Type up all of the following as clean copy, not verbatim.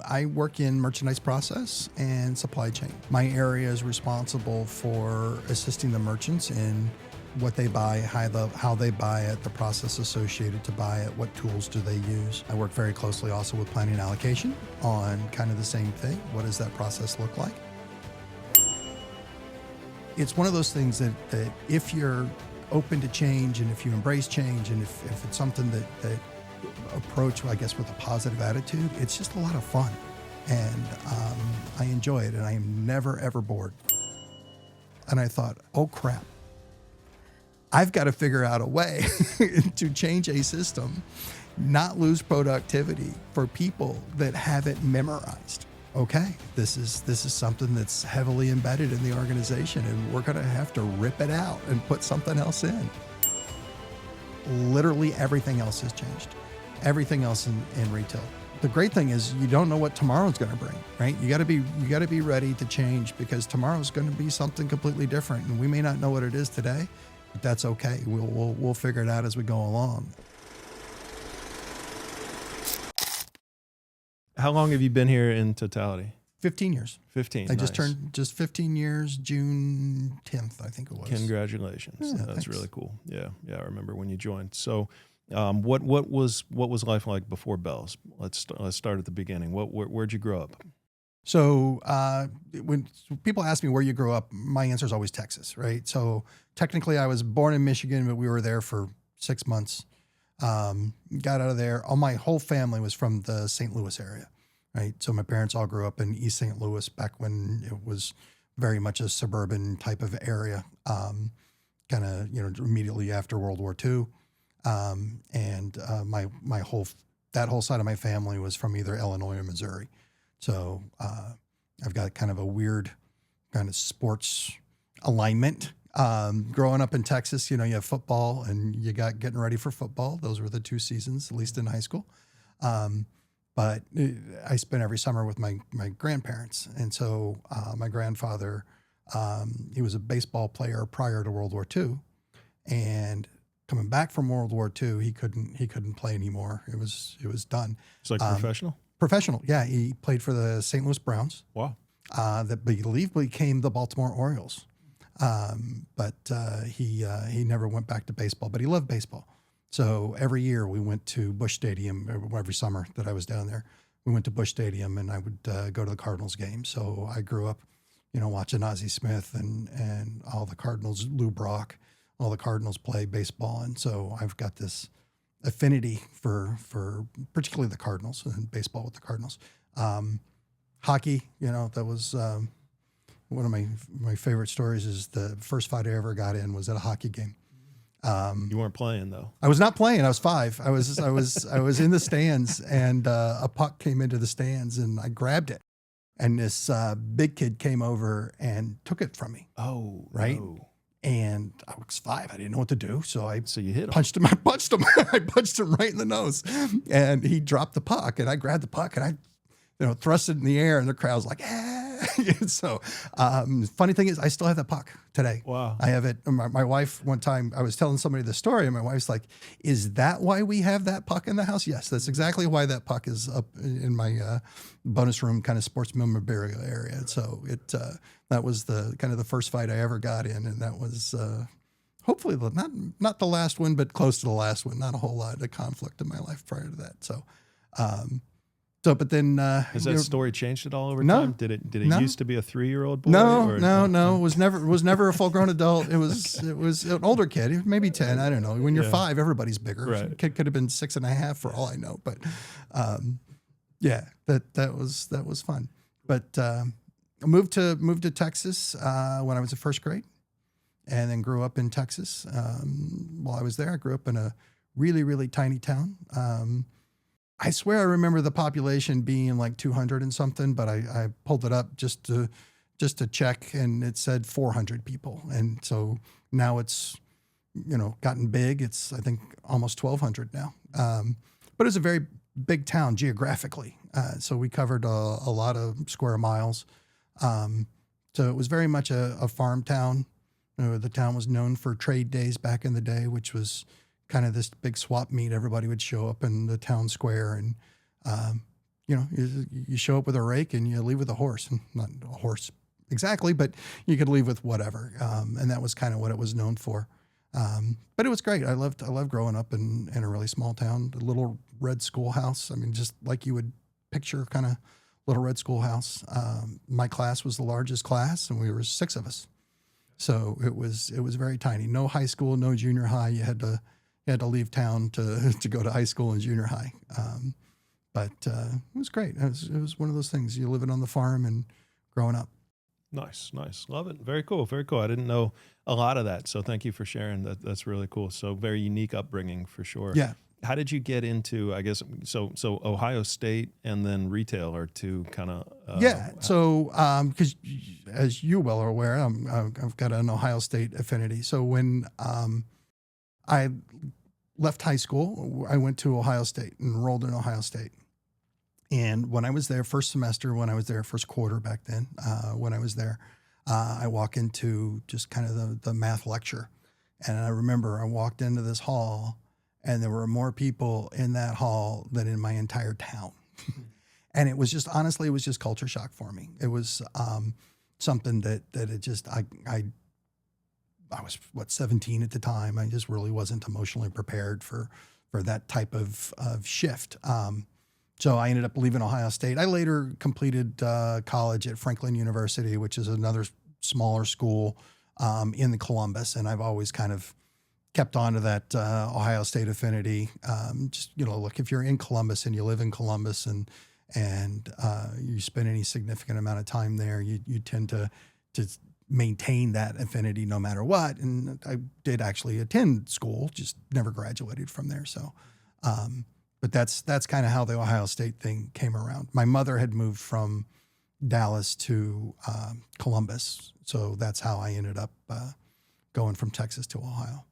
I work in merchandise process and supply chain. My area is responsible for assisting the merchants in what they buy, how they buy it, the process associated to buy it, what tools do they use. I work very closely also with planning and allocation on kind of the same thing. What does that process look like? It's one of those things that if you're open to change and if you embrace change and if it's something that approach, I guess, with a positive attitude, it's just a lot of fun. And I enjoy it and I am never, ever bored. And I thought, oh crap, I've got to figure out a way to change a system, not lose productivity for people that have it memorized. Okay, this is something that's heavily embedded in the organization and we're going to have to rip it out and put something else in. Literally everything else has changed. Everything else in retail. The great thing is you don't know what tomorrow's going to bring, right? You got to be ready to change because tomorrow's going to be something completely different and we may not know what it is today, but that's okay. We'll figure it out as we go along. How long have you been here in totality? 15 years. 15. I just turned 15 years, June 10th, I think it was. Congratulations. Yeah, That's thanks. really cool. Yeah. I remember when you joined. So, what was life like before Bealls? Let's start at the beginning. Where'd you grow up? So when people ask me where you grew up, my answer is always Texas, right? So technically I was born in Michigan, but we were there for 6 months. Got out of there. My whole family was from the St. Louis area, right? So my parents all grew up in East St. Louis back when it was very much a suburban type of area, kind of, immediately after World War II. That whole side of my family was from either Illinois or Missouri. So I've got kind of a weird kind of sports alignment. Growing up in Texas, you have football and you got getting ready for football. Those were the 2 seasons, at least in high school. But I spent every summer with my grandparents. And so my grandfather, he was a baseball player prior to World War II. And coming back from World War II, he couldn't play anymore. It was done. It's like professional? Professional, yeah. He played for the St. Louis Browns. Wow. That I believe became the Baltimore Orioles. But he never went back to baseball, but he loved baseball. So every year we went to Busch Stadium, every summer that I was down there, we went to Busch Stadium and I would go to the Cardinals game. So I grew up, watching Ozzie Smith and all the Cardinals, Lou Brock, all the Cardinals play baseball. And so I've got this affinity for particularly the Cardinals and baseball with the Cardinals. Hockey, that was one of my favorite stories is the first fight I ever got in was at a hockey game. You weren't playing though. I was not playing. I was 5. I was in the stands and a puck came into the stands and I grabbed it. And this big kid came over and took it from me. Oh, right. No. And I was 5. I didn't know what to do. So you hit him. Punched him. I punched him. I punched him right in the nose. And he dropped the puck. And I grabbed the puck and I thrust it in the air. And the crowd's like, ah. So funny thing is, I still have that puck today. Wow. I have it. My wife, one time, I was telling somebody the story. And my wife's like, is that why we have that puck in the house? Yes, that's exactly why that puck is up in my bonus room kind of sports memorabilia area. And so that was the kind of the first fight I ever got in, and that was hopefully not the last one, but close to the last one. Not a whole lot of conflict in my life prior to that. So, but then has that story changed at all over No. time? Did it No. used to be a 3-year-old boy? No. or- It was never a full grown adult. It was an older kid, maybe 10. I don't know. When you're 5, everybody's bigger. Right. Kid could have been 6.5 for all I know. But yeah, that was fun. But I moved to Texas when I was in first grade, and then grew up in Texas. While I was there, I grew up in a really, really tiny town. I swear I remember the population being like 200 and something, but I pulled it up just to check, and it said 400 people. And so now it's, gotten big. It's, I think, almost 1,200 now. But it's a very big town geographically. So we covered a lot of square miles. So it was very much a farm town. The town was known for trade days back in the day, which was kind of this big swap meet. Everybody would show up in the town square, and you show up with a rake and you leave with a horse. Not a horse exactly, but you could leave with whatever. And that was kind of what it was known for. But it was great. I loved growing up in a really small town, a little red schoolhouse. I mean, just like you would picture, kind of little red schoolhouse. My class was the largest class, and we were 6 of us. So it was very tiny. No high school, no junior high. You had to leave town to go to high school and junior high. But it was great. It was one of those things. You living on the farm and growing up. Nice. Love it. Very cool. I didn't know a lot of that. So thank you for sharing that. That's really cool. So very unique upbringing for sure. Yeah. How did you get into, I guess, so Ohio State and then retail are two kind of... So, because as you well are aware, I've got an Ohio State affinity. So when I left high school, I went to Ohio State, enrolled in Ohio State. And when I was there, first quarter back then, when I was there, I walk into just kind of the math lecture. And I remember I walked into this hall, and there were more people in that hall than in my entire town. And it was just, honestly, it was just culture shock for me. It was something that it just, I was, 17 at the time. I just really wasn't emotionally prepared for that type of shift. So I ended up leaving Ohio State. I later completed college at Franklin University, which is another smaller school in Columbus. And I've always kind of kept on to that Ohio State affinity. Just, look, if you're in Columbus and you live in Columbus and you spend any significant amount of time there, you tend to maintain that affinity no matter what. And I did actually attend school, just never graduated from there. So, but that's kind of how the Ohio State thing came around. My mother had moved from Dallas to Columbus, so that's how I ended up going from Texas to Ohio.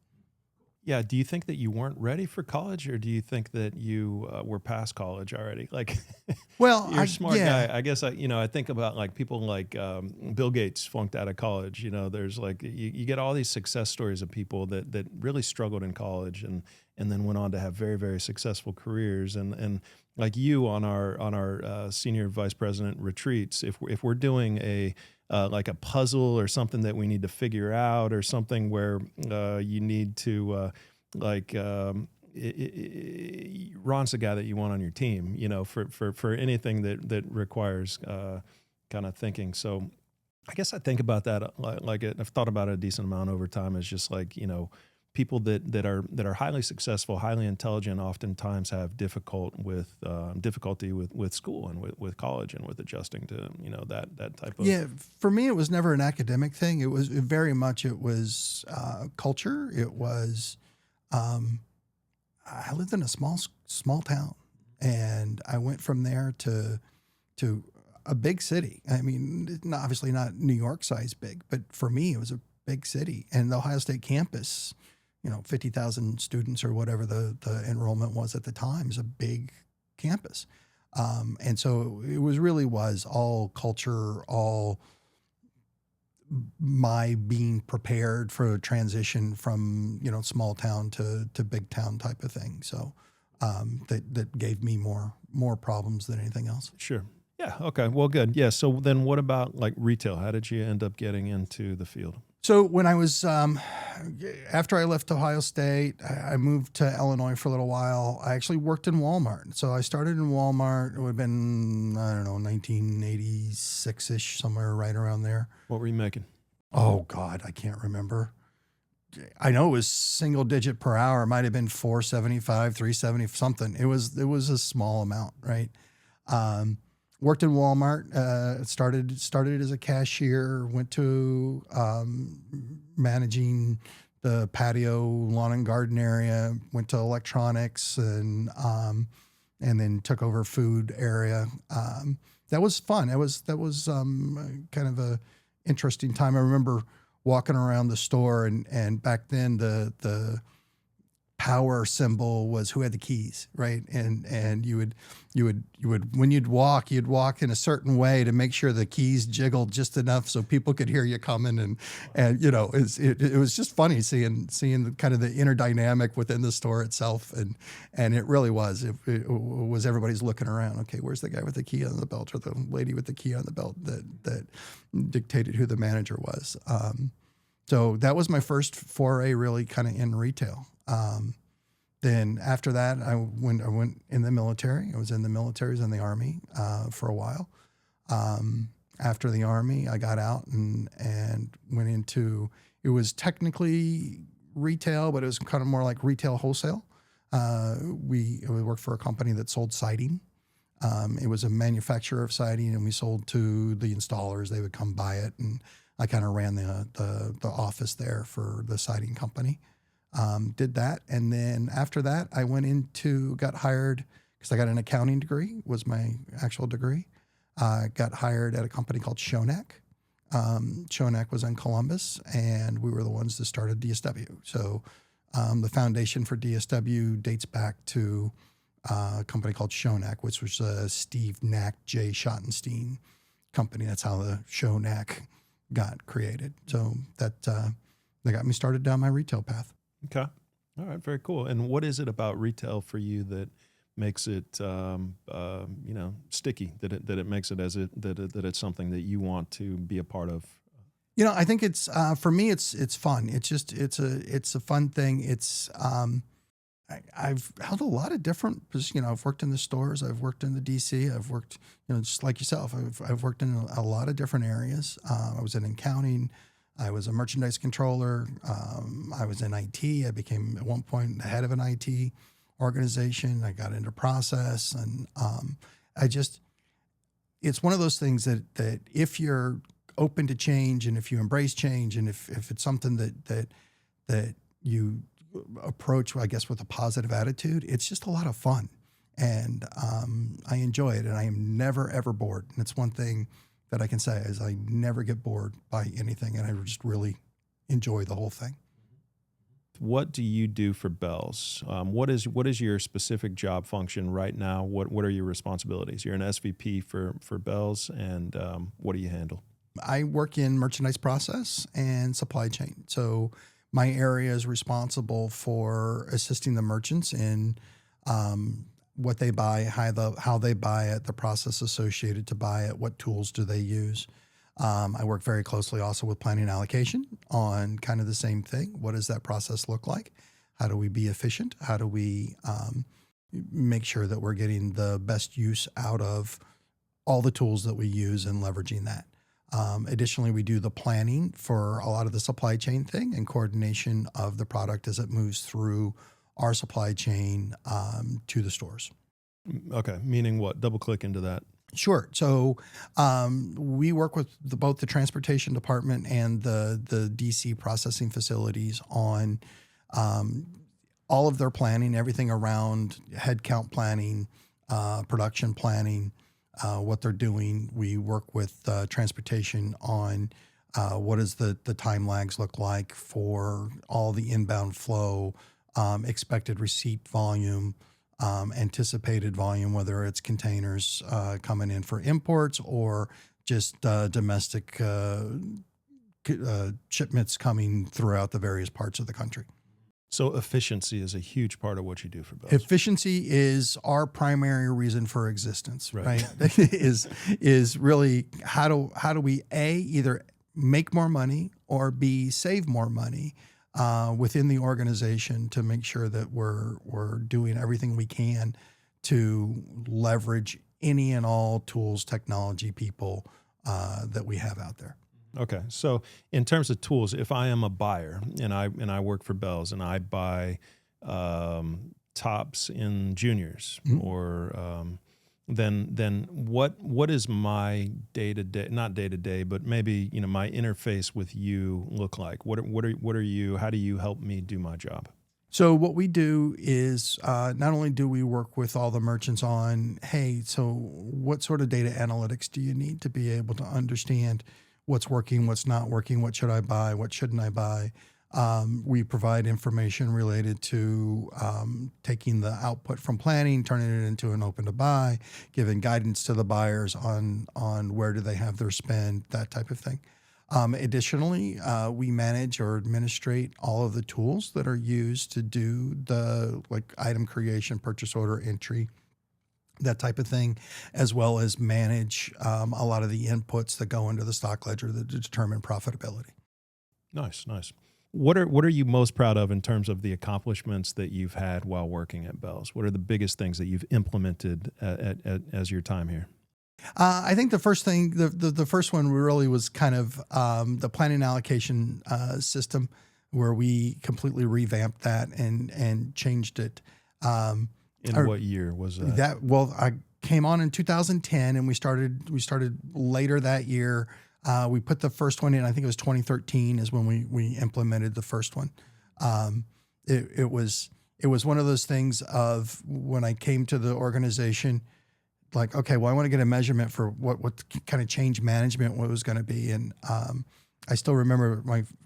Yeah. Do you think that you weren't ready for college, or do you think that you were past college already? Like, well, you're a smart guy. I guess I think about like people like Bill Gates flunked out of college. There's like you get all these success stories of people that really struggled in college and then went on to have very, very successful careers. And like you on our senior vice president retreats, if we're doing a like a puzzle or something that we need to figure out, or something where you need to Ron's the guy that you want on your team, for anything that requires kind of thinking. So I guess I think about that like I've thought about it a decent amount over time, as just like, people that are highly successful, highly intelligent, oftentimes have difficulty with school and with college and with adjusting to that type of. Yeah, for me, it was never an academic thing. It was very much culture. It was I lived in a small town, and I went from there to a big city. I mean, obviously not New York size big, but for me, it was a big city, and the Ohio State campus, 50,000 students or whatever the enrollment was at the time, is a big campus. And so it was all culture, all my being prepared for a transition from, small town to big town type of thing. So that gave me more problems than anything else. Sure. Yeah. Okay. Well, good. Yeah. So then what about like retail? How did you end up getting into the field? So when I was, after I left Ohio State, I moved to Illinois for a little while. I actually worked in Walmart. So I started in Walmart. It would have been, 1986-ish, somewhere right around there. What were you making? Oh, God, I can't remember. I know it was single digit per hour. It might have been $4.75, $3.70, something. It was a small amount, right? Worked in Walmart, started as a cashier, went to managing the patio, lawn and garden area, went to electronics, and then took over food area. That was fun. That was kind of a interesting time. I remember walking around the store, and back then the power symbol was who had the keys, right? And you would when you'd walk in a certain way to make sure the keys jiggled just enough so people could hear you coming, and you know, it was just funny seeing the kind of the inner dynamic within the store itself, and it really was it was everybody's looking around. Okay, where's the guy with the key on the belt or the lady with the key on the belt that dictated who the manager was. So that was my first foray really kind of in retail. Then after that, I went in the military. I was in the military, I was in the Army for a while. After the Army, I got out and went into, it was technically retail, but it was kind of more like retail wholesale. We worked for a company that sold siding. It was a manufacturer of siding, and we sold to the installers. They would come buy it, and I kind of ran the office there for the siding company. Did that, and then after that, I got hired because I got an accounting degree, was my actual degree. Got hired at a company called Shonak. Shonak was in Columbus, and we were the ones that started DSW. So the foundation for DSW dates back to a company called Shonak, which was Steve Knack J. Schottenstein company. That's how the Shonak got created. So that got me started down my retail path. Okay. All right. Very cool. And what is it about retail for you that makes it, sticky, that it makes it that it's something that you want to be a part of? You know, I think it's, for me, it's fun. It's a fun thing. It's, I've held a lot of different positions. You know, I've worked in the stores, I've worked in the DC, I've worked, just like yourself, I've worked in a lot of different areas. I was in accounting, I was a merchandise controller, I was in IT. I became at one point the head of an IT organization. I got into process, and it's one of those things that if you're open to change, and if you embrace change, and if it's something that you approach, I guess, with a positive attitude, it's just a lot of fun. And I enjoy it, and I am never, ever bored. And it's one thing that I can say is I never get bored by anything, and I just really enjoy the whole thing. What do you do for Bealls? What is your specific job function right now? What are your responsibilities? You're an SVP for Bealls, and what do you handle? I work in merchandise process and supply chain. So my area is responsible for assisting the merchants in what they buy, how they buy it, the process associated to buy it, what tools do they use. I work very closely also with planning and allocation on kind of the same thing. What does that process look like? How do we be efficient? How do we make sure that we're getting the best use out of all the tools that we use and leveraging that? Additionally, we do the planning for a lot of the supply chain thing and coordination of the product as it moves through our supply chain to the stores. Okay, meaning what? Double click into that. Sure. So we work with both the transportation department and the DC processing facilities on all of their planning, everything around headcount planning, production planning, what they're doing. We work with transportation on what does the time lags look like for all the inbound flow, expected receipt volume, anticipated volume, whether it's containers coming in for imports or just domestic shipments coming throughout the various parts of the country. So efficiency is a huge part of what you do for Bealls. Efficiency is our primary reason for existence, right? is really how do we either make more money or B, save more money within the organization to make sure that we're doing everything we can to leverage any and all tools, technology, people that we have out there. Okay, so in terms of tools, if I am a buyer and I work for Bealls and I buy tops in juniors, mm-hmm. or then what is my day-to-day, not day-to-day, but maybe my interface with you look like? What are you? How do you help me do my job? So what we do is not only do we work with all the merchants on, hey, so what sort of data analytics do you need to be able to understand what's working, what's not working, what should I buy, what shouldn't I buy? We provide information related to taking the output from planning, turning it into an open to buy, giving guidance to the buyers on where do they have their spend, that type of thing. Additionally, we manage or administrate all of the tools that are used to do the item creation, purchase order entry, that type of thing, as well as manage a lot of the inputs that go into the stock ledger that determine profitability. Nice, nice. What are you most proud of in terms of the accomplishments that you've had while working at Bealls? What are the biggest things that you've implemented as your time here? I think the first thing, the first one really was kind of the planning allocation system, where we completely revamped that and changed it. In what year was that? Well, I came on in 2010, and we started later that year. We put the first one in, I think it was 2013 is when we implemented the first one. It was one of those things of when I came to the organization, like, okay, well, I want to get a measurement for what kind of change management was going to be. And I still remember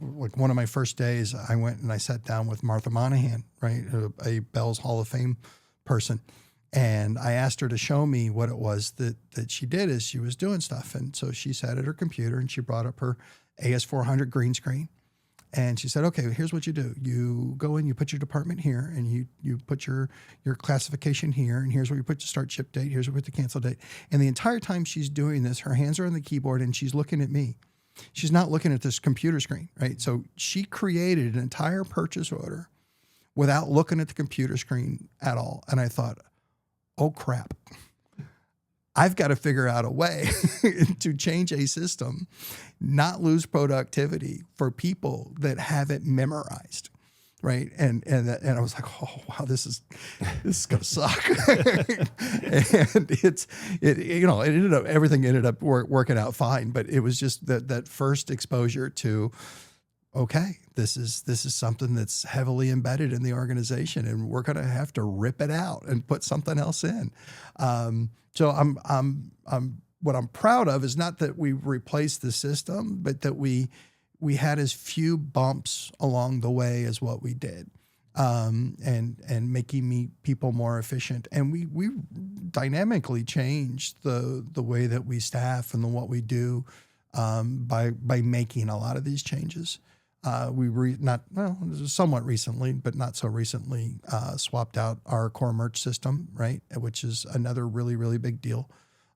one of my first days, I went and I sat down with Martha Monahan, right, a Bealls Hall of Fame person. And I asked her to show me what it was that she did as she was doing stuff. And so she sat at her computer and she brought up her AS400 green screen. And she said, okay, here's what you do. You go in, you put your department here, and you put your classification here, and here's where you put the start ship date, here's where you put the cancel date. And the entire time she's doing this, her hands are on the keyboard and she's looking at me. She's not looking at this computer screen, right? So she created an entire purchase order without looking at the computer screen at all. And I thought, oh crap, I've got to figure out a way to change a system, not lose productivity for people that have it memorized, right? And I was like, oh wow, this is gonna suck. And everything ended up working out fine, but it was just that first exposure to, okay, this is something that's heavily embedded in the organization, and we're going to have to rip it out and put something else in. So what I'm proud of is not that we replaced the system, but that we had as few bumps along the way as what we did, and making people more efficient. And we dynamically changed the way that we staff and what we do by making a lot of these changes. Somewhat recently, but not so recently, swapped out our core merch system, right? Which is another really, really big deal.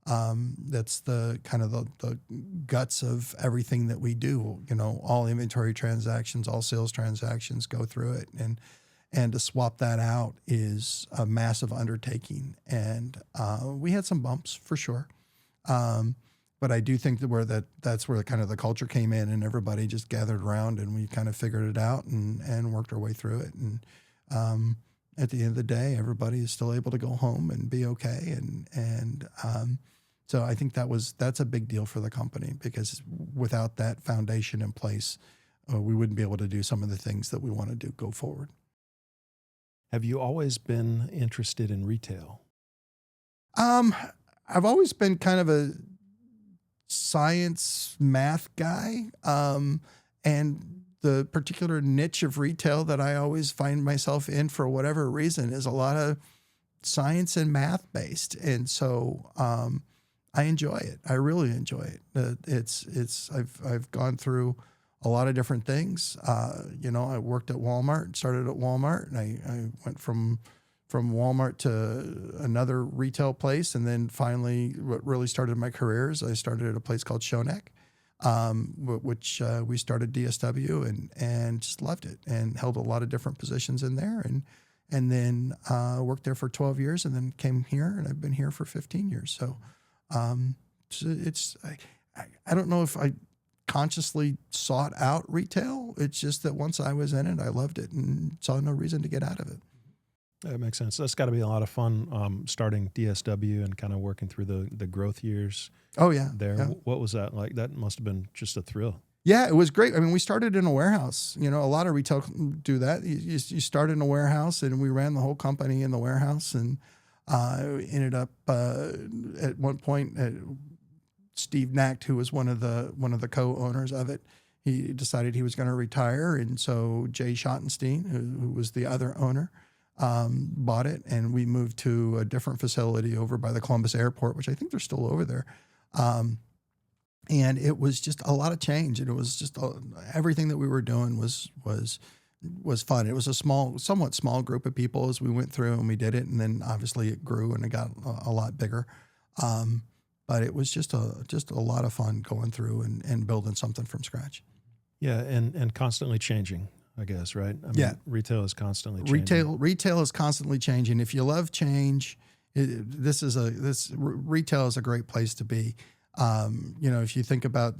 That's the kind of the guts of everything that we do. All inventory transactions, all sales transactions go through it. And to swap that out is a massive undertaking. And we had some bumps for sure. But I do think that's where kind of the culture came in, and everybody just gathered around and we kind of figured it out and worked our way through it. And at the end of the day, everybody is still able to go home and be okay. And so I think that's a big deal for the company, because without that foundation in place, we wouldn't be able to do some of the things that we want to do go forward. Have you always been interested in retail? I've always been kind of a science math guy, and the particular niche of retail that I always find myself in for whatever reason is a lot of science and math based, and so I enjoy it. I really enjoy it. I've gone through a lot of different things. I worked at Walmart, started at Walmart, and I went from Walmart to another retail place. And then finally, what really started my career is I started at a place called Shonek, which we started DSW and just loved it and held a lot of different positions in there. And then worked there for 12 years and then came here, and I've been here for 15 years. So I don't know if I consciously sought out retail. It's just that once I was in it, I loved it and saw no reason to get out of it. That makes sense. That's got to be a lot of fun, starting DSW and kind of working through the growth years. Oh yeah. There. Yeah. What was that like? That must have been just a thrill. Yeah, it was great. I mean, we started in a warehouse. A lot of retail do that. You start in a warehouse, and we ran the whole company in the warehouse, and ended up at one point, Steve Nacht, who was one of the co-owners of it, he decided he was going to retire. And so Jay Schottenstein, who was the other owner, bought it, and we moved to a different facility over by the Columbus airport, which I think they're still over there. And it was just a lot of change. And it was just everything that we were doing was fun. It was a somewhat small group of people as we went through and we did it. And then obviously it grew and it got a lot bigger. But it was just a lot of fun going through and building something from scratch. Yeah. And constantly changing, I guess, right? I mean, retail is constantly changing. Retail is constantly changing. If you love change, retail is a great place to be. If you think about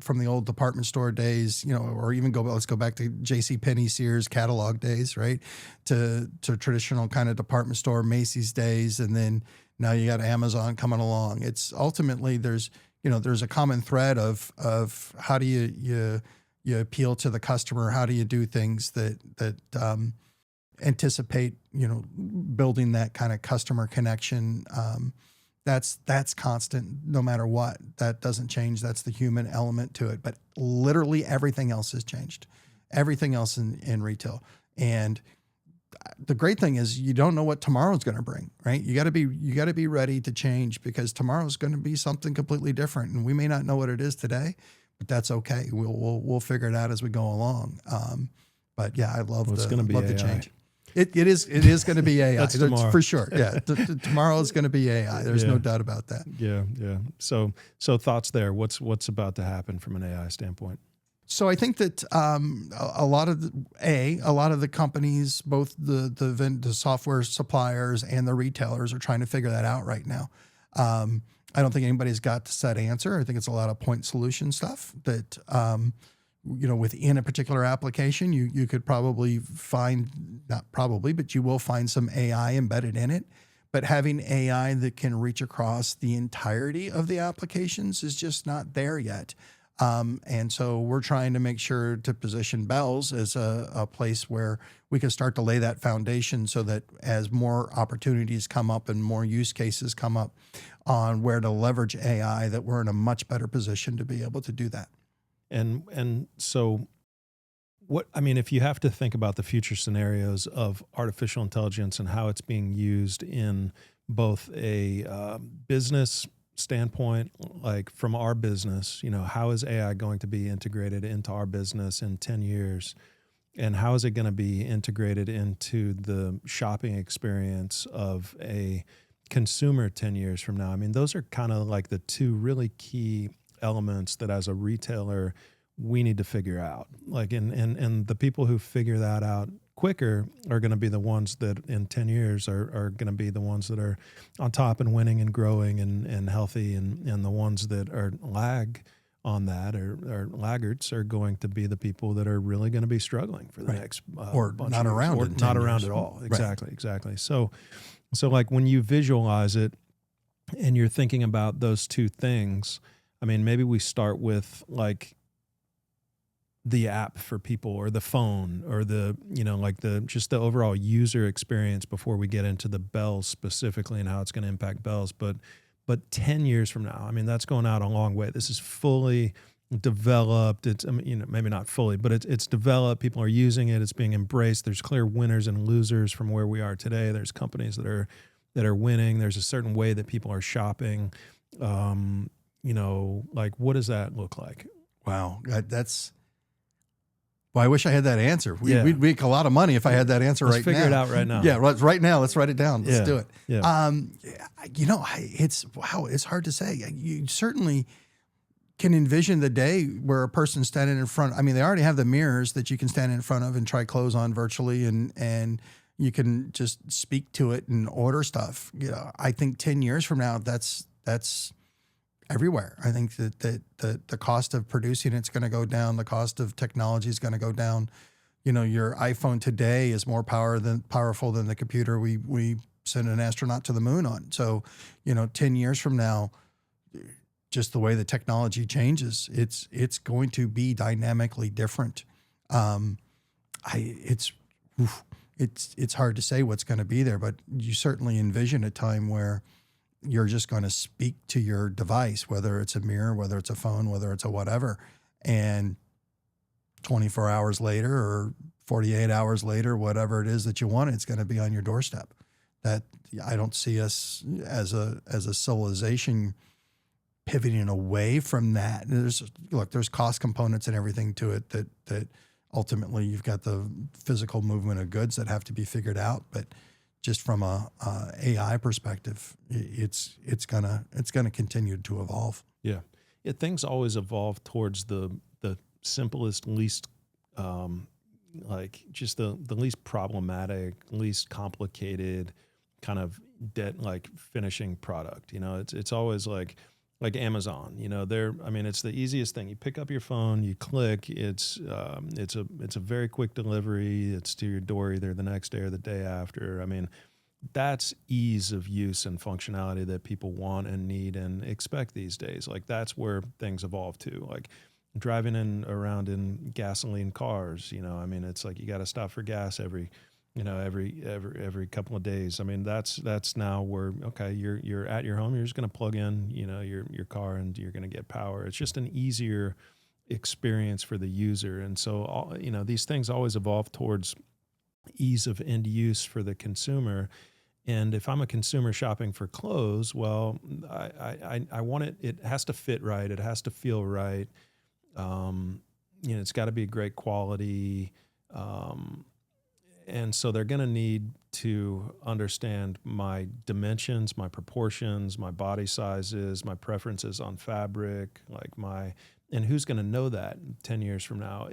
from the old department store days, or even let's go back to JCPenney, Sears catalog days, right? To traditional kind of department store, Macy's days. And then now you got Amazon coming along. It's ultimately there's a common thread of how do you appeal to the customer? How do you do things that anticipate, building that kind of customer connection? That's constant no matter what. That doesn't change. That's the human element to it. But literally everything else has changed. Everything else in retail. And the great thing is you don't know what tomorrow's going to bring, right? You got to be ready to change, because tomorrow's going to be something completely different, and we may not know what it is today, but that's okay. We'll figure it out as we go along. But yeah, I love the change. It is going to be AI. That's tomorrow. For sure. Yeah. Tomorrow is going to be AI. There's no doubt about that. Yeah. Yeah. So thoughts there. What's about to happen from an AI standpoint? So I think that a lot of the companies, both the software suppliers and the retailers, are trying to figure that out right now. I don't think anybody's got the set answer. I think it's a lot of point solution stuff that, within a particular application, you could probably find, not probably, but you will find some AI embedded in it. But having AI that can reach across the entirety of the applications is just not there yet. And so we're trying to make sure to position Bealls as a place where we can start to lay that foundation, so that as more opportunities come up and more use cases come up on where to leverage AI, that we're in a much better position to be able to do that. And so if you have to think about the future scenarios of artificial intelligence and how it's being used in both a business standpoint, like from our business, how is AI going to be integrated into our business in 10 years? And how is it going to be integrated into the shopping experience of a consumer 10 years from now? I mean, those are kind of like the two really key elements that as a retailer, we need to figure out. Like, and the people who figure that out quicker are going to be the ones that in 10 years are going to be the ones that are on top and winning and growing and healthy, and the ones that are lag on that or laggards are going to be the people that are really going to be struggling for the next or not around, or not around at all. Exactly. So like when you visualize it and you're thinking about those two things, I mean, maybe we start with like the app for people, or the phone, or just the overall user experience before we get into the Bealls specifically and how it's going to impact Bealls. But 10 years from now, I mean, that's going out a long way. This is fully developed. It's, maybe not fully, but it's developed. People are using it. It's being embraced. There's clear winners and losers from where we are today. There's companies that are winning. There's a certain way that people are shopping. Like, what does that look like? Wow. Well, I wish I had that answer. We'd make a lot of money if I had that answer right now. Let's figure it out right now. Yeah, right now. Let's write it down. Let's do it. Yeah. It's hard to say. You certainly can envision the day where a person's standing in front. I mean, they already have the mirrors that you can stand in front of and try clothes on virtually, and you can just speak to it and order stuff. I think 10 years from now, that's everywhere. I think that the cost of producing it's going to go down. The cost of technology is going to go down. Your iPhone today is more powerful than the computer we sent an astronaut to the moon on. So, 10 years from now, just the way the technology changes, it's going to be dynamically different. It's hard to say what's going to be there, but you certainly envision a time where you're just going to speak to your device, whether it's a mirror, whether it's a phone, whether it's a whatever, and 24 hours later or 48 hours later, whatever it is that you want, it's going to be on your doorstep. That I don't see us as a civilization pivoting away from that. There's cost components and everything to it that ultimately you've got the physical movement of goods that have to be figured out. But just from a AI perspective, it's gonna continue to evolve. Yeah. Things always evolve towards the simplest, least just the least problematic, least complicated kind of finishing product. It's always like Amazon. It's the easiest thing. You pick up your phone, you click. It's a very quick delivery. It's to your door either the next day or the day after. That's ease of use and functionality that people want and need and expect these days. Like that's where things evolve to. Like driving around in gasoline cars. It's like you got to stop for gas every couple of days. That's now where, okay, you're at your home, you're just going to plug in, your car and you're going to get power. It's just an easier experience for the user. And so, these things always evolve towards ease of end use for the consumer. And if I'm a consumer shopping for clothes, well, I want it has to fit right. It has to feel right. It's got to be great quality. And so they're going to need to understand my dimensions, my proportions, my body sizes, my preferences on fabric, and who's going to know that 10 years from now?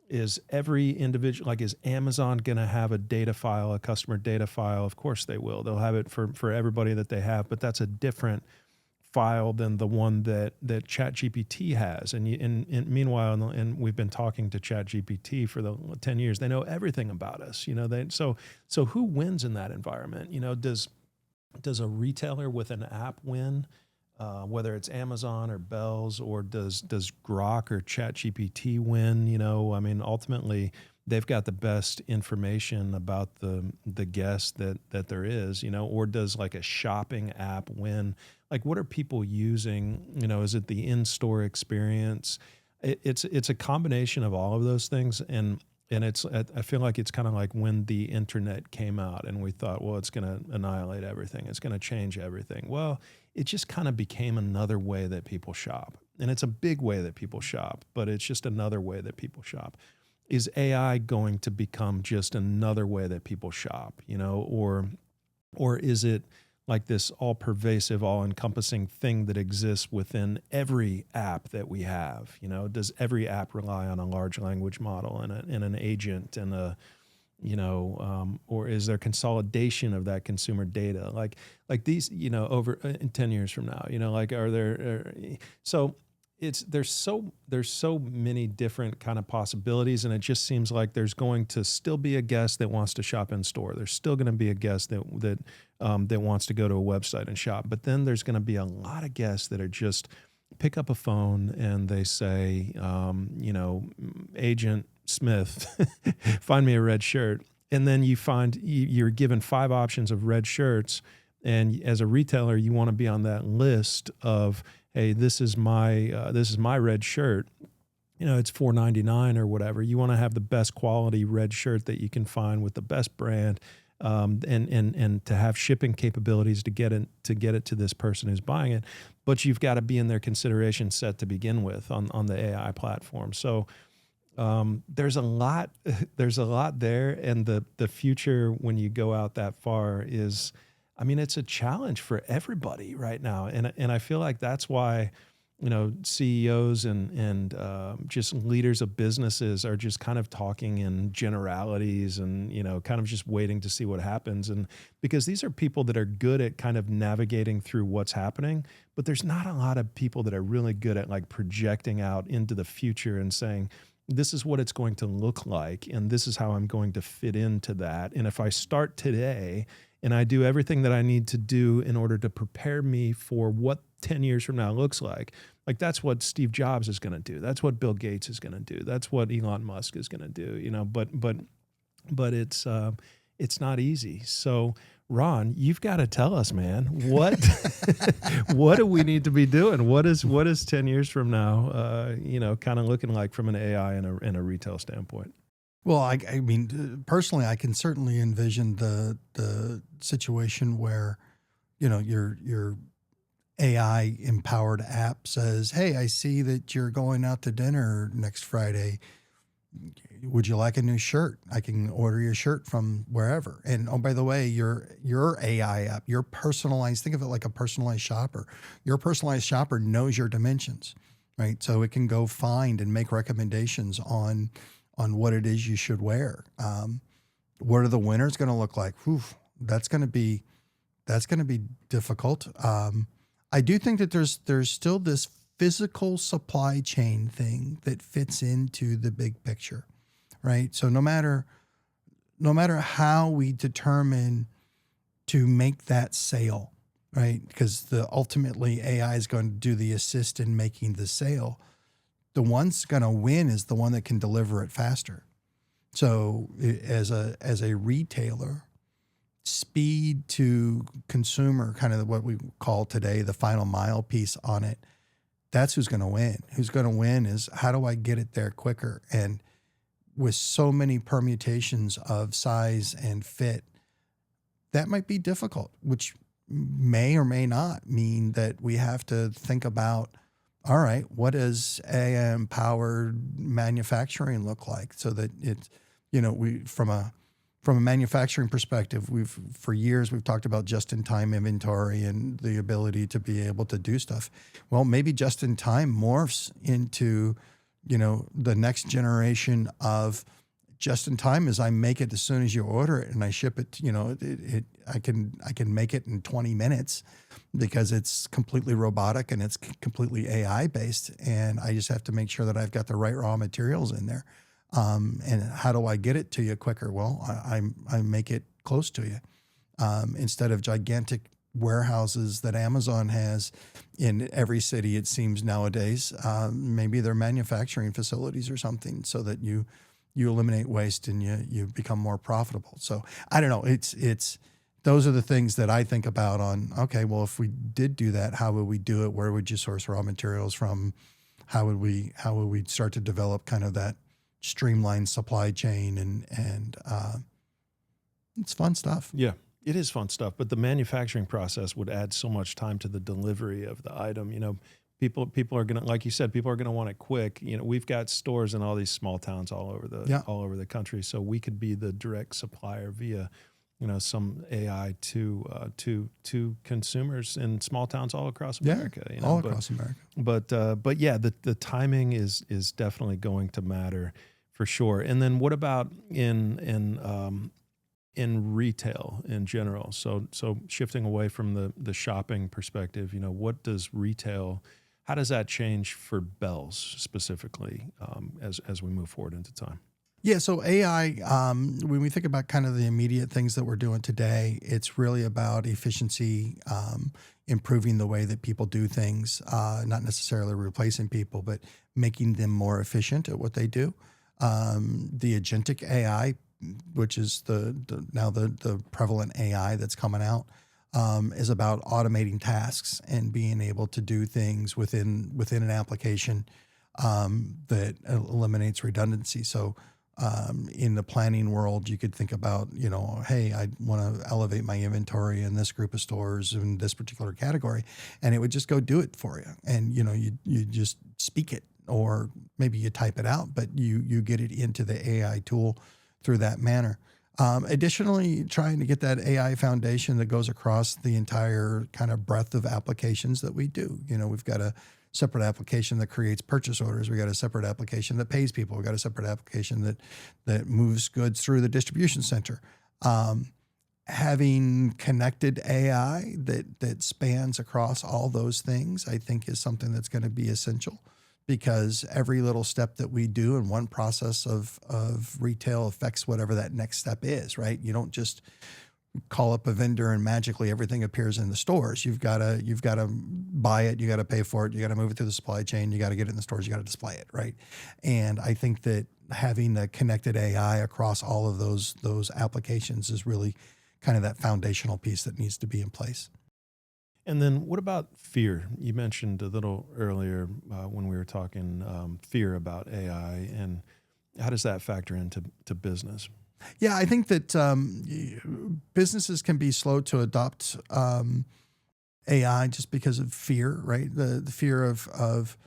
Is every individual, is Amazon going to have a data file, a customer data file? Of course they will. They'll have it for everybody that they have, but that's a different file than the one that ChatGPT has. And meanwhile, and we've been talking to ChatGPT for the 10 years. They know everything about us. So who wins in that environment? Does a retailer with an app win? Whether it's Amazon or Bealls, or does Grok or ChatGPT win? Ultimately they've got the best information about the guest that there is, or does like a shopping app win? Like what are people using? Is it the in-store experience? It's a combination of all of those things. And I feel like it's kind of like when the internet came out and we thought, well, it's going to annihilate everything. It's going to change everything. Well, it just kind of became another way that people shop. And it's a big way that people shop, but it's just another way that people shop. Is AI going to become just another way that people shop, or is it like this all-pervasive, all-encompassing thing that exists within every app that we have? Does every app rely on a large language model and an agent and or is there consolidation of that consumer data? Like these, over in 10 years from now, are there, so there's so many different kind of possibilities, and it just seems like there's going to still be a guest that wants to shop in store. There's still going to be a guest that wants to go to a website and shop. But then there's going to be a lot of guests that are just pick up a phone and they say, Agent Smith, find me a red shirt. And then you're given 5 options of red shirts. And as a retailer, you want to be on that list of, hey, this is my red shirt. It's $4.99 or whatever. You want to have the best quality red shirt that you can find with the best brand, and to have shipping capabilities to get it to this person who's buying it. But you've got to be in their consideration set to begin with on the AI platform. So there's a lot there, and the future when you go out that far is, it's a challenge for everybody right now. And I feel like that's why, CEOs and just leaders of businesses are just kind of talking in generalities and, kind of just waiting to see what happens. And because these are people that are good at kind of navigating through what's happening, but there's not a lot of people that are really good at like projecting out into the future and saying, this is what it's going to look like, and this is how I'm going to fit into that. And if I start today and I do everything that I need to do in order to prepare me for what 10 years from now looks like that's what Steve Jobs is going to do. That's what Bill Gates is going to do. That's what Elon Musk is going to do, but it's not easy. So Ron, you've got to tell us, man, what what do we need to be doing? What is 10 years from now, kind of looking like from an AI and a retail standpoint? Well, I mean, personally, I can certainly envision the situation where, your AI empowered app says, "Hey, I see that you're going out to dinner next Friday. Would you like a new shirt? I can order your shirt from wherever." And oh, by the way, your AI app, your personalized, think of it like a personalized shopper. Your personalized shopper knows your dimensions, right? So it can go find and make recommendations on what it is you should wear. What are the winters going to look like? Whew, that's going to be difficult. I do think that there's still this physical supply chain thing that fits into the big picture, right? So no matter how we determine to make that sale, right? Because ultimately AI is going to do the assist in making the sale. The one's going to win is the one that can deliver it faster. So as a retailer, speed to consumer, kind of what we call today the final mile piece on it, that's who's going to win. Who's going to win is how do I get it there quicker? And with so many permutations of size and fit, that might be difficult, which may or may not mean that we have to think about, all right, what does AI-empowered manufacturing look like? So that it's, we from a manufacturing perspective, for years we've talked about just-in-time inventory and the ability to be able to do stuff. Well, maybe just-in-time morphs into, the next generation of just-in-time is I make it as soon as you order it and I ship it. I can make it in 20 minutes because it's completely robotic and it's completely AI based, and I just have to make sure that I've got the right raw materials in there. And how do I get it to you quicker? Well, I make it close to you. Instead of gigantic warehouses that Amazon has in every city, it seems nowadays, maybe they're manufacturing facilities or something so that you eliminate waste and you become more profitable. So I don't know. It's those are the things that I think about on, okay, well, if we did do that, how would we do it? Where would you source raw materials from? How would we start to develop kind of that streamlined supply chain? And it's fun stuff. Yeah, it is fun stuff. But the manufacturing process would add so much time to the delivery of the item. People are gonna, like you said, people are gonna want it quick. We've got stores in all these small towns all over the country, so we could be the direct supplier via, some AI to consumers in small towns all across America. Across America. But yeah, the timing is definitely going to matter for sure. And then what about in retail in general? So shifting away from the shopping perspective, what does retail? How does that change for Bealls specifically as we move forward into time? Yeah, so AI, when we think about kind of the immediate things that we're doing today, it's really about efficiency, improving the way that people do things, not necessarily replacing people, but making them more efficient at what they do. The agentic AI, which is now the prevalent AI that's coming out, is about automating tasks and being able to do things within an application that eliminates redundancy. So in the planning world, you could think about, hey, I want to elevate my inventory in this group of stores in this particular category, and it would just go do it for you. And, you just speak it, or maybe you type it out, but you get it into the AI tool through that manner. Additionally, trying to get that AI foundation that goes across the entire kind of breadth of applications that we do. We've got a separate application that creates purchase orders. We got a separate application that pays people. We got a separate application that moves goods through the distribution center. Having connected AI that spans across all those things, I think, is something that's going to be essential, because every little step that we do in one process of retail affects whatever that next step is, right? You don't just call up a vendor and magically everything appears in the stores. You've got to buy it, you got to pay for it, you got to move it through the supply chain, you got to get it in the stores, you got to display it, right? And I think that having the connected AI across all of those applications is really kind of that foundational piece that needs to be in place. And then what about fear? You mentioned a little earlier when we were talking fear about AI, and how does that factor into business? Yeah, I think that businesses can be slow to adopt AI just because of fear, right? The fear of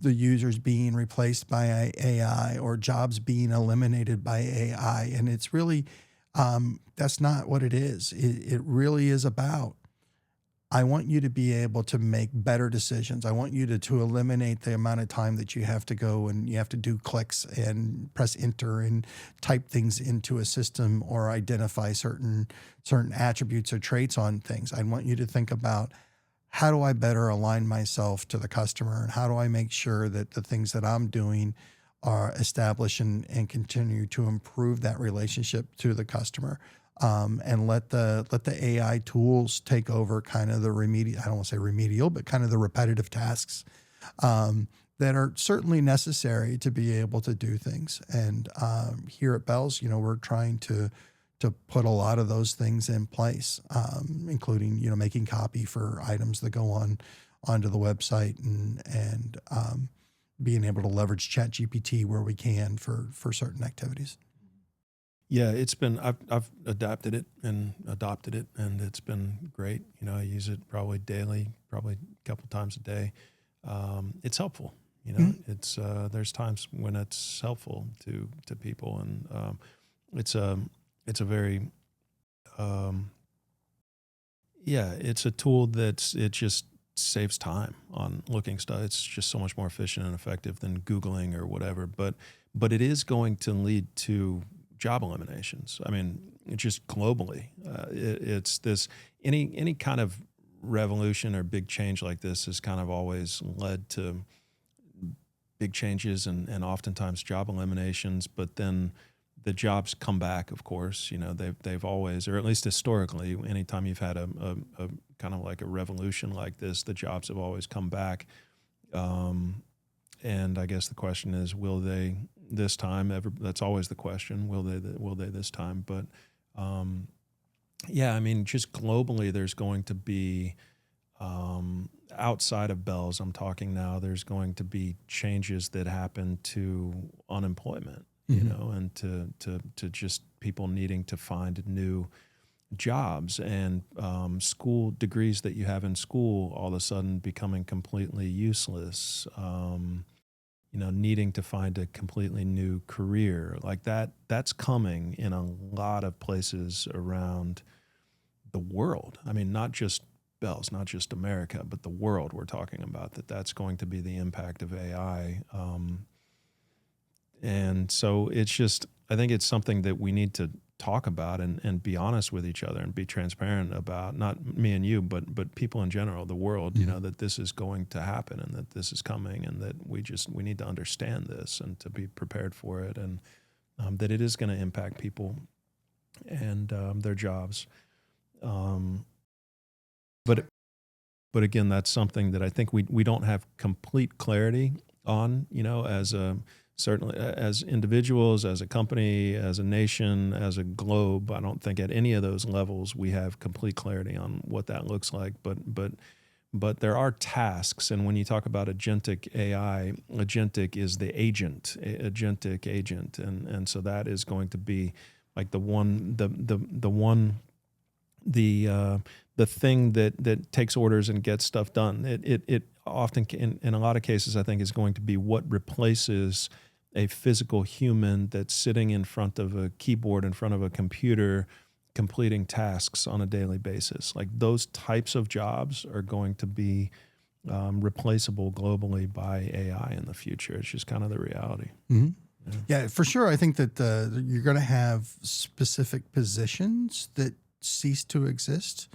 the users being replaced by AI or jobs being eliminated by AI. And it's really, that's not what it is. It really is about, I want you to be able to make better decisions. I want you to eliminate the amount of time that you have to go and you have to do clicks and press enter and type things into a system or identify certain attributes or traits on things. I want you to think about, how do I better align myself to the customer, and how do I make sure that the things that I'm doing are established and continue to improve that relationship to the customer. And let the AI tools take over kind of the I don't want to say remedial, but kind of the repetitive tasks that are certainly necessary to be able to do things. And here at Bealls, we're trying to put a lot of those things in place, including making copy for items that go onto the website and being able to leverage ChatGPT where we can for certain activities. Yeah, it's been, I've adapted it and adopted it, and it's been great. I use it probably daily, probably a couple times a day. It's helpful. It's there's times when it's helpful to people, and it's a very it's a tool it just saves time on looking stuff. It's just so much more efficient and effective than Googling or whatever. But it is going to lead to job eliminations. I mean, just globally, it's this, any kind of revolution or big change like this has kind of always led to big changes and oftentimes job eliminations, but then the jobs come back, of course. They've always, or at least historically, anytime you've had a kind of like a revolution like this, the jobs have always come back. And I guess the question is, will they this time ever? That's always the question. Will they this time? But I mean, just globally, there's going to be outside of Bealls, I'm talking now, there's going to be changes that happen to unemployment, and to just people needing to find new jobs, and school degrees that you have in school all of a sudden becoming completely useless. Needing to find a completely new career like that. That's coming in a lot of places around the world. I mean, not just Bealls, not just America, but the world we're talking about, that's going to be the impact of AI. And so it's just, I think it's something that we need to talk about and be honest with each other and be transparent about, not me and you, but people in general, the world, that this is going to happen and that this is coming, and that we need to understand this and to be prepared for it, and that it is going to impact people and their jobs. But again, that's something that I think we don't have complete clarity on, certainly as individuals, as a company, as a nation, as a globe. I don't think at any of those levels we have complete clarity on what that looks like. But there are tasks, and when you talk about agentic AI, agentic is the agent, agentic agent, and so that is going to be like the thing that takes orders and gets stuff done. It often, in a lot of cases, I think is going to be what replaces a physical human that's sitting in front of a keyboard, in front of a computer, completing tasks on a daily basis. Like those types of jobs are going to be replaceable globally by AI in the future. It's just kind of the reality. Mm-hmm. Yeah, for sure. I think that you're going to have specific positions that cease to exist.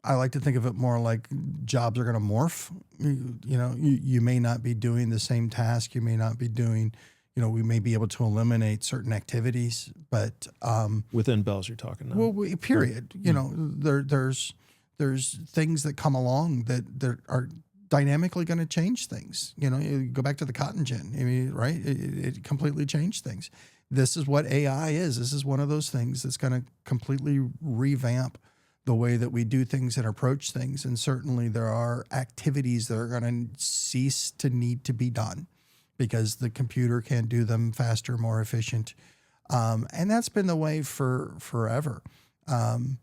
I like to think of it more like jobs are going to morph. You may not be doing the same task. You may not be doing, we may be able to eliminate certain activities, but Within Bealls, you're talking now. well, period. There's things that come along that are dynamically going to change things. You go back to the cotton gin. I mean, right? It completely changed things. This is what AI is. This is one of those things that's going to completely revamp the way that we do things and approach things. And certainly there are activities that are going to cease to need to be done because the computer can do them faster, more efficient. And that's been the way for forever. And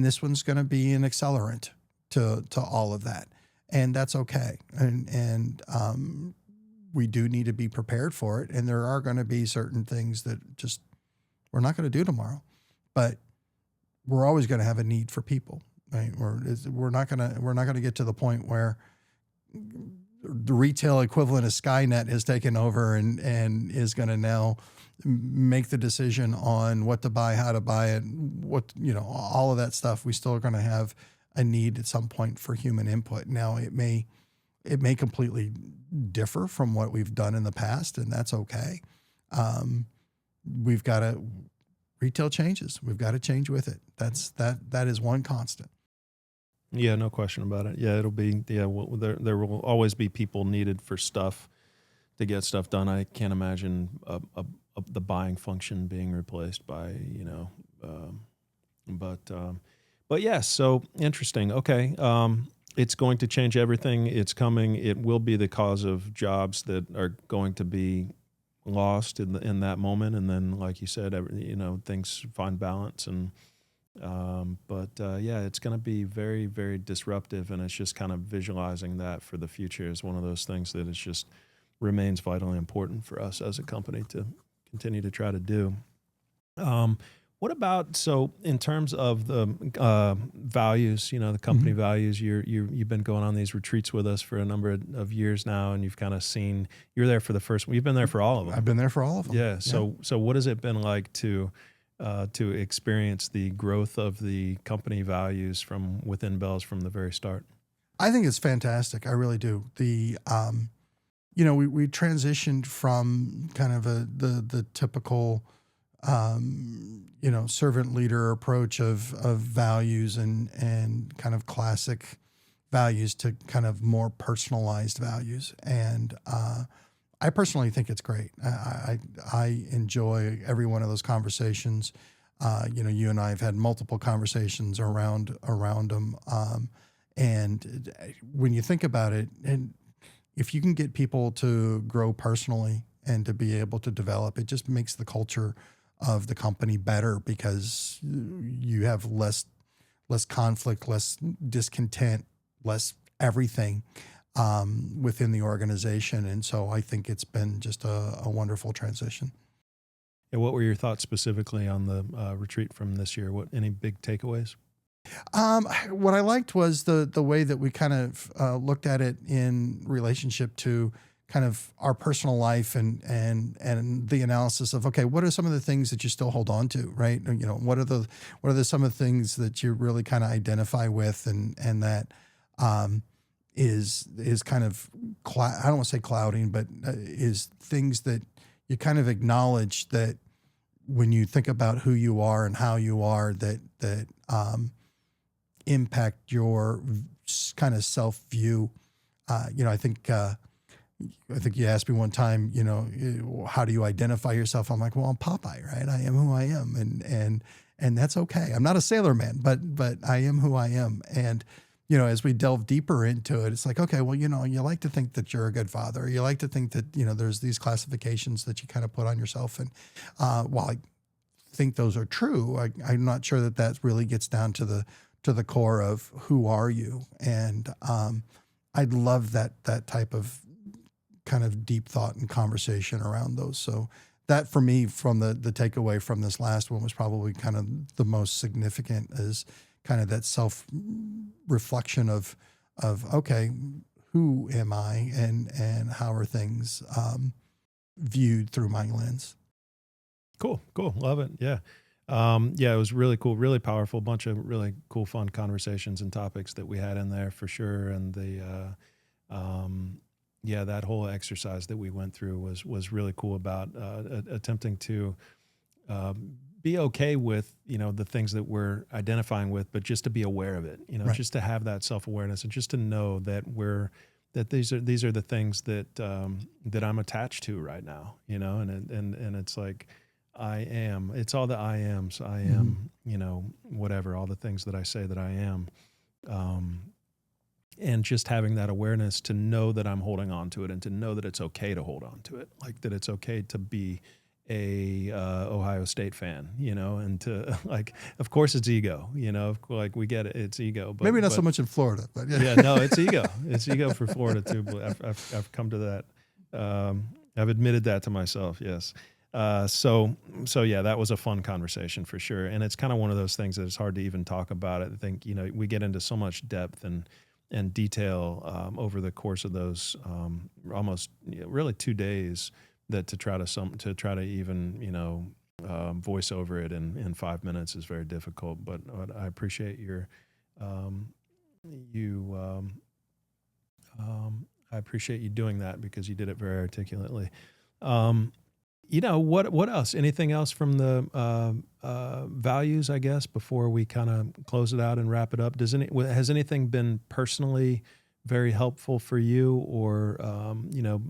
this one's going to be an accelerant to all of that. And that's okay. And we do need to be prepared for it. And there are going to be certain things that just we're not going to do tomorrow, but we're always going to have a need for people. Right? We're not going to get to the point where the retail equivalent of Skynet has taken over and is going to now make the decision on what to buy, how to buy it, all of that stuff. We still are going to have a need at some point for human input. Now it may completely differ from what we've done in the past, and that's okay. Retail changes. We've got to change with it. That is one constant. Yeah, no question about it. Yeah, it'll be, there will always be people needed for stuff to get stuff done. I can't imagine the buying function being replaced by, but yes, so interesting. Okay. It's going to change everything. It's coming. It will be the cause of jobs that are going to be lost in that moment. And then, like you said, things find balance it's going to be very, very disruptive. And it's just kind of visualizing that for the future is one of those things that is just remains vitally important for us as a company to continue to try to do. What about, so in terms of the values, the company values, you've been going on these retreats with us for a number of years now, and you've kind of seen, you're there for the first one. You've been there for all of them. I've been there for all of them. Yeah. So what has it been like to experience the growth of the company values from within Bealls from the very start? I think it's fantastic. I really do. We transitioned from kind of the typical, servant leader approach of values and kind of classic values to kind of more personalized values. And I personally think it's great. I enjoy every one of those conversations. You and I have had multiple conversations around them. And when you think about it, and if you can get people to grow personally and to be able to develop, it just makes the culture of the company better because you have less conflict, less discontent, less everything within the organization. And so I think it's been just a wonderful transition. And what were your thoughts specifically on the retreat from this year? Any big takeaways? What I liked was the way that we kind of looked at it in relationship to kind of our personal life and the analysis of, okay, what are some of the things that you still hold on to, right? What are some of the things that you really kind of identify with and that is kind of, I don't want to say clouding, but is things that you kind of acknowledge that when you think about who you are and how you are, that impact your kind of self-view. I think you asked me one time, how do you identify yourself? I'm like, well, I'm Popeye, right? I am who I am. And that's okay. I'm not a sailor man, but I am who I am. And, as we delve deeper into it, it's like, okay, well, you like to think that you're a good father. You like to think that, there's these classifications that you kind of put on yourself. And while I think those are true, I'm not sure that really gets down to the core of who are you. And I'd love that type of kind of deep thought and conversation around those. So that for me, from the takeaway from this last one was probably kind of the most significant, is kind of that self-reflection of okay, who am I and how are things viewed through my lens. Cool. Love it. Yeah. It was really cool, really powerful, bunch of really cool, fun conversations and topics that we had in there for sure. And yeah, that whole exercise that we went through was really cool about attempting to be okay with, the things that we're identifying with, but just to be aware of it, Right. just to have that self-awareness and just to know that that these are the things that that I'm attached to right now, and it's like it's all the I ams. I am, whatever, all the things that I say that I am. And just having that awareness to know that I'm holding on to it and to know that it's okay to hold on to it, like that it's okay to be a Ohio State fan, and to like, of course it's ego, like we get it, it's ego, but Maybe not so much in Florida, but yeah. yeah, no, it's ego. It's ego for Florida too. But I've come to that. I've admitted that to myself. Yes. So yeah, that was a fun conversation for sure. And it's kind of one of those things that it's hard to even talk about it. I think, we get into so much depth and detail over the course of those almost really 2 days that to try to even, voice over it in 5 minutes is very difficult. But I appreciate I appreciate you doing that because you did it very articulately. What else? Anything else from the values, I guess, before we kind of close it out and wrap it up? Has anything been personally very helpful for you or,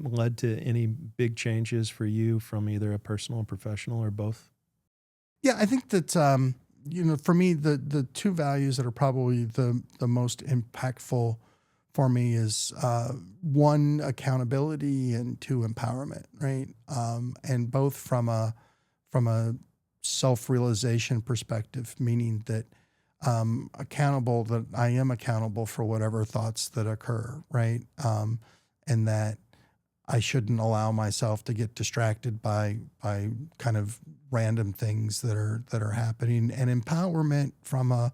led to any big changes for you from either a personal or professional or both? Yeah, I think that for me, the two values that are probably the most impactful for me is one, accountability, and two, empowerment. Right, and both from a self-realization perspective, meaning that that I am accountable for whatever thoughts that occur. Right, and that I shouldn't allow myself to get distracted by kind of random things that are happening, and empowerment from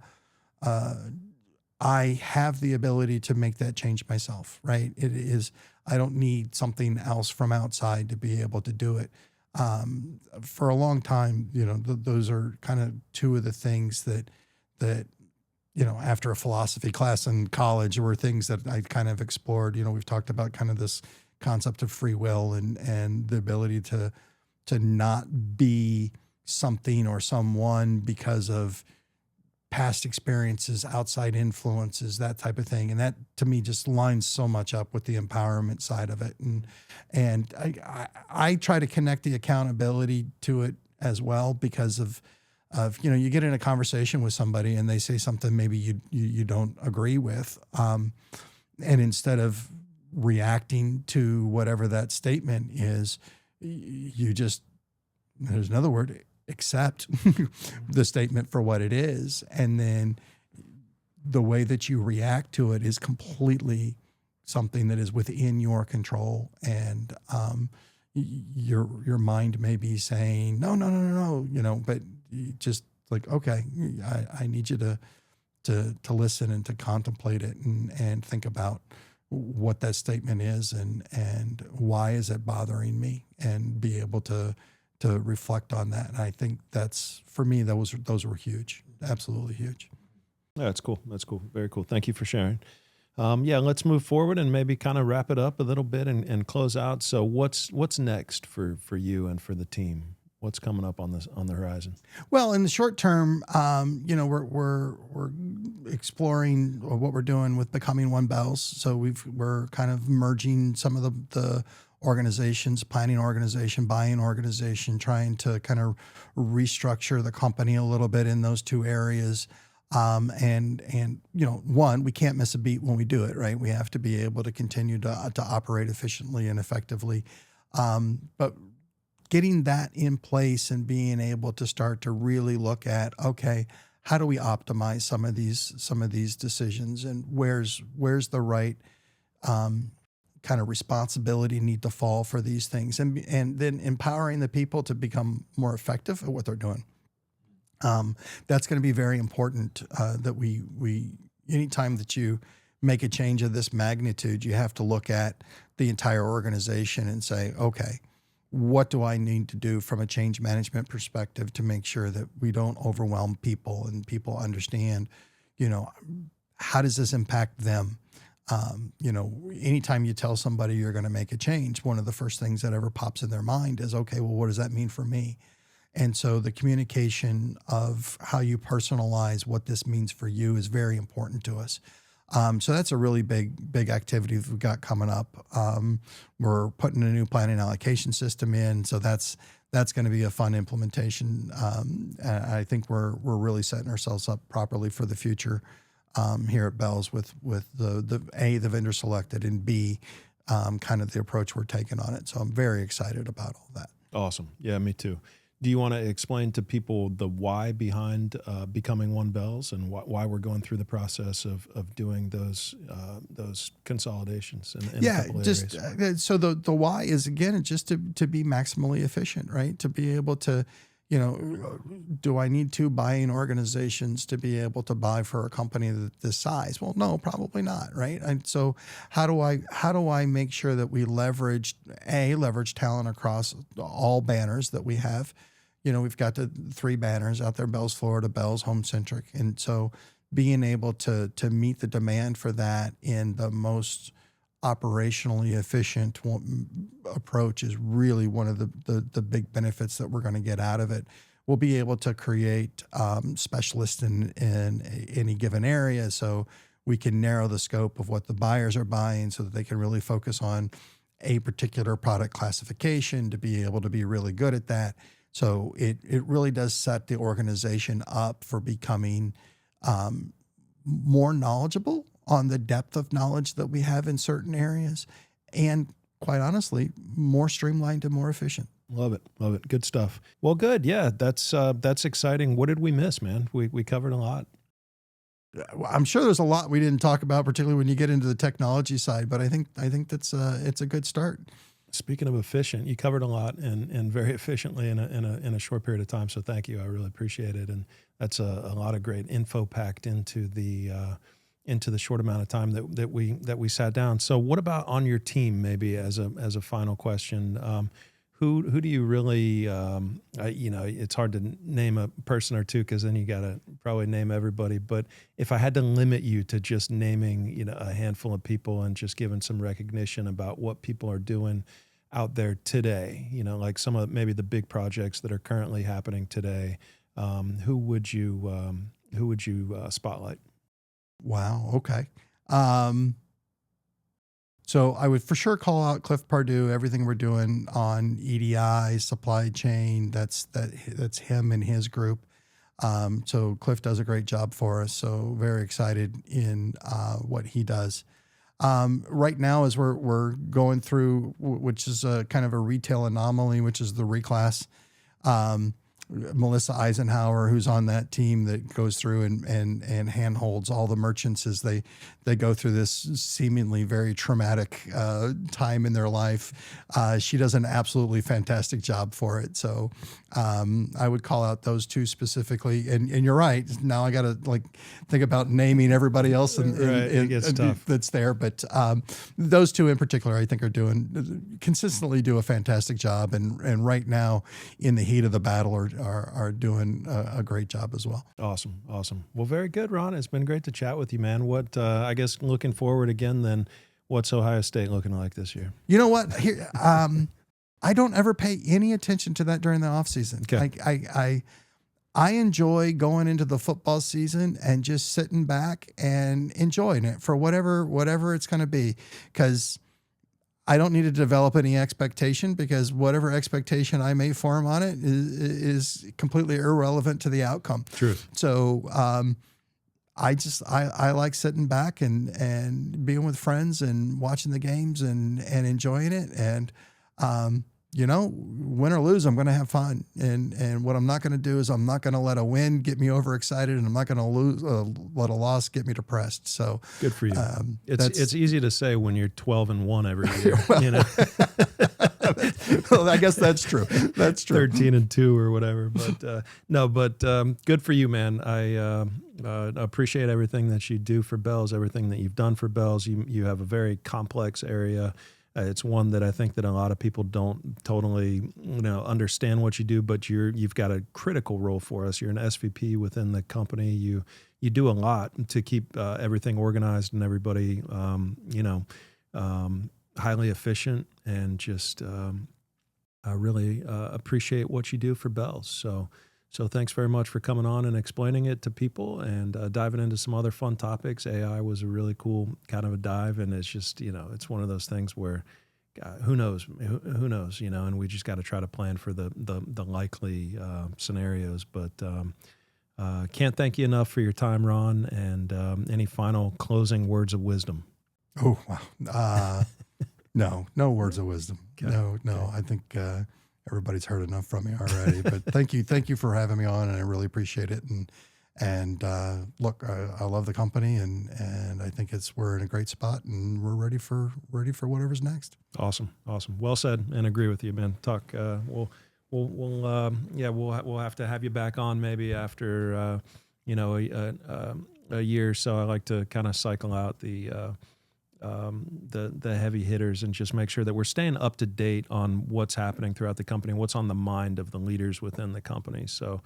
I have the ability to make that change myself. Right, I don't need something else from outside to be able to do it. For a long time, those are kind of two of the things that after a philosophy class in college were things that I kind of explored. We've talked about kind of this concept of free will and the ability to not be something or someone because of past experiences, outside influences, that type of thing. And that to me just lines so much up with the empowerment side of it. And I try to connect the accountability to it as well because of you get in a conversation with somebody and they say something maybe you don't agree with. And instead of reacting to whatever that statement is, there's another word, accept the statement for what it is. And then the way that you react to it is completely something that is within your control. And your mind may be saying, no, but you just like, okay, I need you to listen and to contemplate it and think about what that statement is and why is it bothering me, and be able to reflect on that. And I think that's, for me, those were huge, absolutely huge. Yeah, that's cool. That's cool. Very cool. Thank you for sharing. Let's move forward and maybe kind of wrap it up a little bit and close out. So what's next for you and for the team? What's coming up on the horizon? Well, in the short term, we're exploring what we're doing with becoming One Bealls. So we're kind of merging some of the organizations, planning organization, buying organization, trying to kind of restructure the company a little bit in those two areas. And one, we can't miss a beat when we do it, right? We have to be able to continue to operate efficiently and effectively. But getting that in place and being able to start to really look at, okay, how do we optimize some of these decisions, and where's the right kind of responsibility need to fall for these things, and then empowering the people to become more effective at what they're doing. That's going to be very important. That we anytime that you make a change of this magnitude, you have to look at the entire organization and say, okay, what do I need to do from a change management perspective to make sure that we don't overwhelm people and people understand, how does this impact them? You know, anytime you tell somebody you're going to make a change, one of the first things that ever pops in their mind is, okay, well, what does that mean for me? And so the communication of how you personalize what this means for you is very important to us. So that's a really big activity that we've got coming up. We're putting a new planning allocation system in, so that's going to be a fun implementation. And I think we're really setting ourselves up properly for the future here at Bealls with the A, the vendor selected, and B, kind of the approach we're taking on it. So I'm very excited about all that. Awesome. Yeah, me too. Do you want to explain to people the why behind becoming One Bealls and why we're going through the process of doing those consolidations? In a couple areas? So the why is, again, just to be maximally efficient, right? To be able to, you know, do I need two buying organizations to be able to buy for a company this size? Well, no, probably not, right? And so how do I make sure that we leverage talent across all banners that we have? You know, we've got the 3 banners out there: Bealls Florida, Bealls Home Centric, and so being able to meet the demand for that in the most operationally efficient approach is really one of the big benefits that we're going to get out of it. We'll be able to create specialists in any given area, so we can narrow the scope of what the buyers are buying so that they can really focus on a particular product classification to be able to be really good at that. So it really does set the organization up for becoming more knowledgeable on the depth of knowledge that we have in certain areas, and quite honestly, more streamlined and more efficient. Love it. Love it. Good stuff. Well, good. Yeah, that's exciting. What did we miss, man? We covered a lot. I'm sure there's a lot we didn't talk about, particularly when you get into the technology side, but I think that's it's a good start. Speaking of efficient, you covered a lot and very efficiently in a short period of time. So thank you. I really appreciate it. And that's a lot of great info packed into the short amount of time that we sat down. So what about on your team, maybe as a final question? Who do you really, it's hard to name a person or two because then you got to probably name everybody. But if I had to limit you to just naming, a handful of people and just giving some recognition about what people are doing out there today, like some of maybe the big projects that are currently happening today, who would you spotlight? Wow. Okay. So I would for sure call out Cliff Pardue, everything we're doing on EDI, supply chain. That's him and his group. So Cliff does a great job for us. So very excited in what he does. Right now, as we're going through, which is a kind of a retail anomaly, which is the reclass. Melissa Eisenhower, who's on that team that goes through and handholds all the merchants as they go through this seemingly very traumatic time in their life. She does an absolutely fantastic job for it. So I would call out those two specifically. And you're right. Now I got to think about naming everybody else that's there. But those two in particular, I think consistently do a fantastic job. And right now in the heat of the battle are doing a great job as well. Awesome. Well, very good, Ron. It's been great to chat with you, man. What I guess looking forward again, then what's Ohio State looking like this year? You know what? Here, I don't ever pay any attention to that during the off season. Okay. I enjoy going into the football season and just sitting back and enjoying it for whatever it's going to be, because I don't need to develop any expectation, because whatever expectation I may form on it is completely irrelevant to the outcome. True. So I like sitting back and being with friends and watching the games and enjoying it. And win or lose, I'm going to have fun. And what I'm not going to do is I'm not going to let a win get me overexcited, and I'm not going to let a loss get me depressed. So good for you. It's easy to say when you're 12-1 every year. Well, I guess that's true. That's true. 13-2 or whatever. But good for you, man. I appreciate everything that you do for Bealls, everything that you've done for Bealls. You have a very complex area It's one that I think that a lot of people don't totally, understand what you do, but you've got a critical role for us. You're an SVP within the company. You do a lot to keep everything organized and everybody, highly efficient, and just I really appreciate what you do for Bealls. So thanks very much for coming on and explaining it to people and diving into some other fun topics. AI was a really cool kind of a dive, and it's just, it's one of those things where who knows, and we just got to try to plan for the likely scenarios. But can't thank you enough for your time, Ron, and any final closing words of wisdom. Oh, wow. No words of wisdom. Okay. No. I think everybody's heard enough from me already. But thank you for having me on, and I really appreciate it. And look, I love the company, and I think we're in a great spot, and we're ready for whatever's next. Awesome. Well said, and agree with you, man. Talk. We'll have to have you back on maybe after a year or so. I like to kind of cycle out the heavy hitters and just make sure that we're staying up to date on what's happening throughout the company, what's on the mind of the leaders within the company. So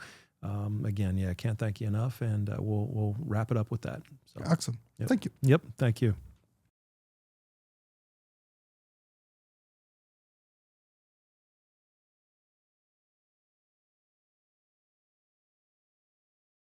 again, can't thank you enough, and we'll wrap it up with that. So, Excellent. Thank you. Yep. Thank you.